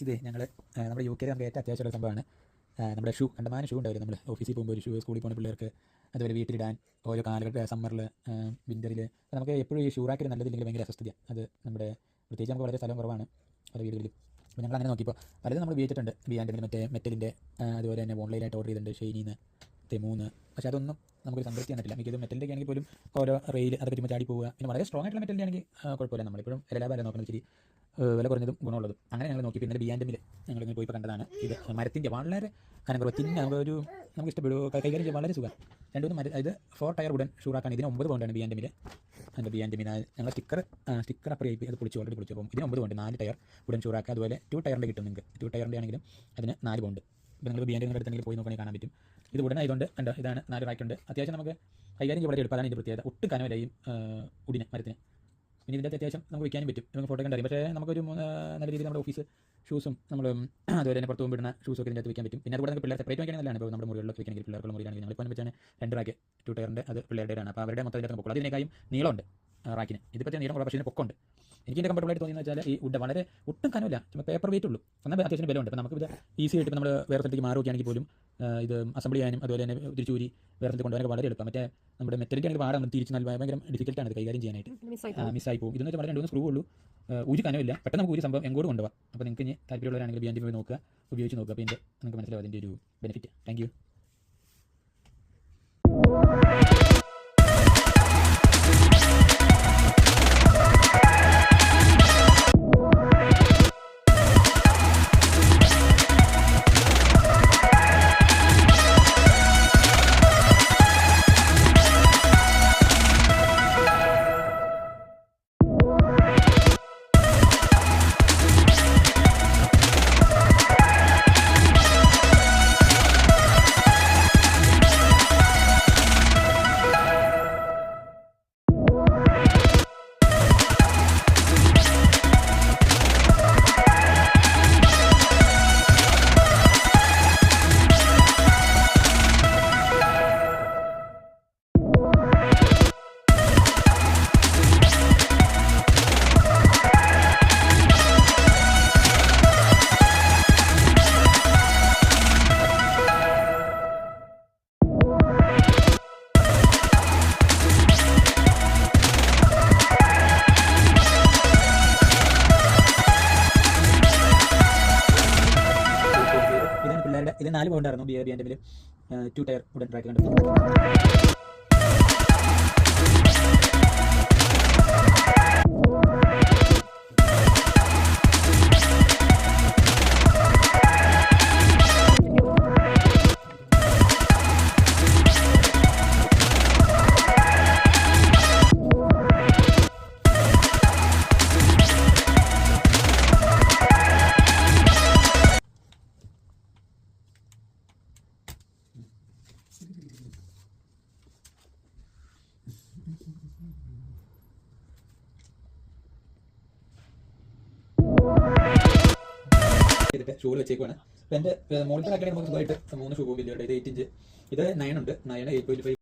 ഇത് ഞങ്ങൾ നമ്മുടെ യു കെയിൽ നമുക്ക് ഏറ്റവും അത്യാവശ്യമുള്ള സംഭവമാണ് നമ്മുടെ ഷൂ. കണ്ടമാനം ഷൂ ഉണ്ടാവില്ല. നമ്മൾ ഓഫീസിൽ പോകുമ്പോൾ ഒരു ഷൂ, സ്കൂളിൽ പോകുന്ന പിള്ളേർക്ക്, അതുപോലെ വീട്ടിലിടാൻ ഓരോ കാലഘട്ട സമ്മറിൽ, വിൻ്ററിൽ നമുക്ക് എപ്പോഴും ഈ ഷൂ റാക്കിൽ നല്ലതില്ലെങ്കിൽ ഭയങ്കര അസ്വസ്ഥത. അത് നമ്മുടെ പ്രത്യേകിച്ച് നമുക്ക് വളരെ സ്ഥലം കുറവാണ് പല വീടുകളിൽ. അപ്പോൾ ഞങ്ങൾ അങ്ങനെ നോക്കിയപ്പോൾ പലതും നമ്മൾ ഉപയോഗിച്ചിട്ടുണ്ട്. ബിയാൻഡിൻ്റെ മറ്റേ മെറ്റലിൻ്റെ, അതുപോലെ തന്നെ ഓൺലൈനായിട്ട് ഓർഡർ ചെയ്തിട്ടുണ്ട് ഷെയ്നിന്ന്, തെമൂന്ന്. പക്ഷേ അതൊന്നും നമുക്കൊരു സംതൃപ്തി വന്നിട്ടില്ല. മിക്കതും മെറ്റലിൻ്റെ ആണെങ്കിൽ പോലും ഓരോ റെയിൽ അതൊക്കെ ചുമ്മാ ചാടി പോവുക. പിന്നെ വളരെ സ്ട്രോങ് ആയിട്ടുള്ള മെറ്റലിൻ്റെ ആണെങ്കിൽ കുഴപ്പമില്ല. നമ്മളിപ്പോഴും ലാഭമല്ല നോക്കുന്നത്, ഇച്ചിരി വില കുറഞ്ഞതും ഗുണമുള്ളതും. അങ്ങനെ ഞങ്ങൾ നോക്കി. പിന്നെ ബിയാൻഡിൽ ഞങ്ങളിങ്ങനെ പോയി കണ്ടതാണ്. ഇത് മരത്തിൻ്റെ വളരെ കനം കുറവ്, തിന്ന നമുക്ക് ഇഷ്ടപ്പെടും, കൈകാര്യം ചെയ്യാൻ വളരെ സുഖം. രണ്ടുമൂന്ന് മരം. ഇത് 4 ടയർ വുഡൻ ഷൂറാക്കാണ്. ഇതിന് 9 പൗണ്ടാണ് ബിയാൻഡിമിൽ. എൻ്റെ ബിയാൻഡിമിന് ഞങ്ങൾ സ്റ്റിക്കർ അപ്ലൈ ചെയ്ത് അത് ഓൾറെഡി പൊളിച്ചു. അപ്പം ഇതിന് 9 പൗണ്ട് 4 ടയർ വുഡൻ ഷൂറാക്കുക. അതുപോലെ 2 ടയറിൻ്റെ കിട്ടും നിങ്ങൾക്ക്. 2 ടയറിൻ്റെ ആണെങ്കിലും അതിന് 4 പൗണ്ട്. ഇപ്പോൾ നിങ്ങൾ ബിയാൻഡിൻ്റെ അടുത്തെങ്കിലും പോയി നോക്കുകയാണെങ്കിൽ കാണാൻ പറ്റും. ഇത് വുഡൻ ആയതുകൊണ്ട് കണ്ടോ, ഇതാണ് 4 റാക്കുണ്ട്. അത്യാവശ്യം നമുക്ക് കൈകാര്യം ചെയ്യാൻ വളരെ എളുപ്പമാണ്. ഇതിൻ്റെ പ്രത്യേകത ഒട്ടും കനമില്ല ഈ ഉടിന്, മരത്തിന്. പിന്നെ ഇതിൻ്റെ അത്യാവശ്യം നമുക്ക് വയ്ക്കാനും പറ്റും. നമുക്ക് ഫോട്ടോ കണ്ടറിയും. പക്ഷേ നമുക്കൊരു നല്ല രീതിയിൽ നമ്മുടെ ഓഫീസ് ഷൂസും നമ്മൾ അതുപോലെ തന്നെ പുറത്ത് പോകുമ്പോൾ ഇടുന്ന ഇതിൻ്റെ അകത്ത് വയ്ക്കാൻ പറ്റും. പിന്നെ അതുപോലെ നമുക്ക് പിള്ളേർ സെപ്പറേറ്റ് വയ്ക്കാൻ നല്ലതാണ്. ഇപ്പോൾ നമ്മുടെ മുറികളിലൊക്കെ വയ്ക്കണമെങ്കിൽ, പിള്ളേർക്കുള്ള മുറിയിലാണെങ്കിൽ ഞങ്ങളിപ്പോൾ വെച്ചാണ് 2 റാക്ക് 2 ടയറിൻ്റെ, അത് പിള്ളേരുടെയാണ്. അപ്പോൾ അവരുടെ മൊത്തം ഇതിനകത്ത് പൊക്കോളൂ. അതിനേക്കാളും നീളമുണ്ട് റാക്കിന്. ഇതിപ്പോൾ നീളം കുറവ്, പക്ഷേ ഇതിന് പൊക്കമുണ്ട്. എനിക്ക് ഇതിൻ്റെ കംഫർട്ടബിളായിട്ട് തോന്നിയെന്ന് വെച്ചാൽ ഈ വുഡ് വളരെ ഒട്ടും കനമില്ല, ചുമ്മാ പേപ്പർ വെയിറ്റ് ഉള്ളൂ. എന്നാൽ അത്യാവശ്യം ബലമുണ്ട്. ഇപ്പോൾ നമുക്ക് ഇത് ഈസി ആയിട്ട് നമ്മൾ വേറെ സ്ഥലത്തേക്ക് മാറുകയാണെങ്കിൽ പോലും ഇത് അസംബിൾ ചെയ്യാനും അതുപോലെ തന്നെ തിരിച്ചൂരി വേറെ സ്ഥലത്ത് കൊണ്ടുപോകാനൊക്കെ വളരെ എളുപ്പം. മറ്റേ നമ്മുടെ മെറ്റലിൻ്റെ ആണെങ്കിൽ പാടാണ്, തിരിച്ച് നല്ല ഭയങ്കര ഡിഫിക്കൽട്ടാണ് ഇത് കൈകാര്യം ചെയ്യാനായിട്ട്. മിസ്സായി പോകും. ഇതെന്ന് വെച്ചാൽ വളരെ 2-3 സ്ക്രൂ ഉള്ളൂ, ഒരു കനമില്ല. പെട്ടെന്ന് നമുക്ക് ഒരു സംഭവം എങ്ങോട്ട് കൊണ്ടുപോകാം. അപ്പോൾ നിങ്ങൾക്ക് ഇനി താല്പര്യമുള്ളവരാണെങ്കിൽ ബിയാൻഡിൽ പോയി നോക്കുക, ഉപയോഗിച്ച് നോക്കുക. അപ്പോൾ ഇതിൻ്റെ നിങ്ങൾക്ക് മനസ്സിലാവും അതിൻ്റെ ഒരു ബെനിഫിറ്റ്. Thank you. ഇത് 4 പൗണ്ടായിരുന്നു ബിയാൻഡിൽ 2 ടയർ വുഡൻ ട്രാക്ക് കണ്ടു. ചെയ്തിട്ട് ഷൂവിൽ വെച്ചേക്കുവാണ്. അപ്പോൾ എൻ്റെ മോളിൽ ആക്കിയാൽ നമുക്ക് സുഖമായിട്ട് 3 ഷൂ പോകും. വലിയ 8 ഇഞ്ച്. ഇത് 9 ഉണ്ട്, 9 8.5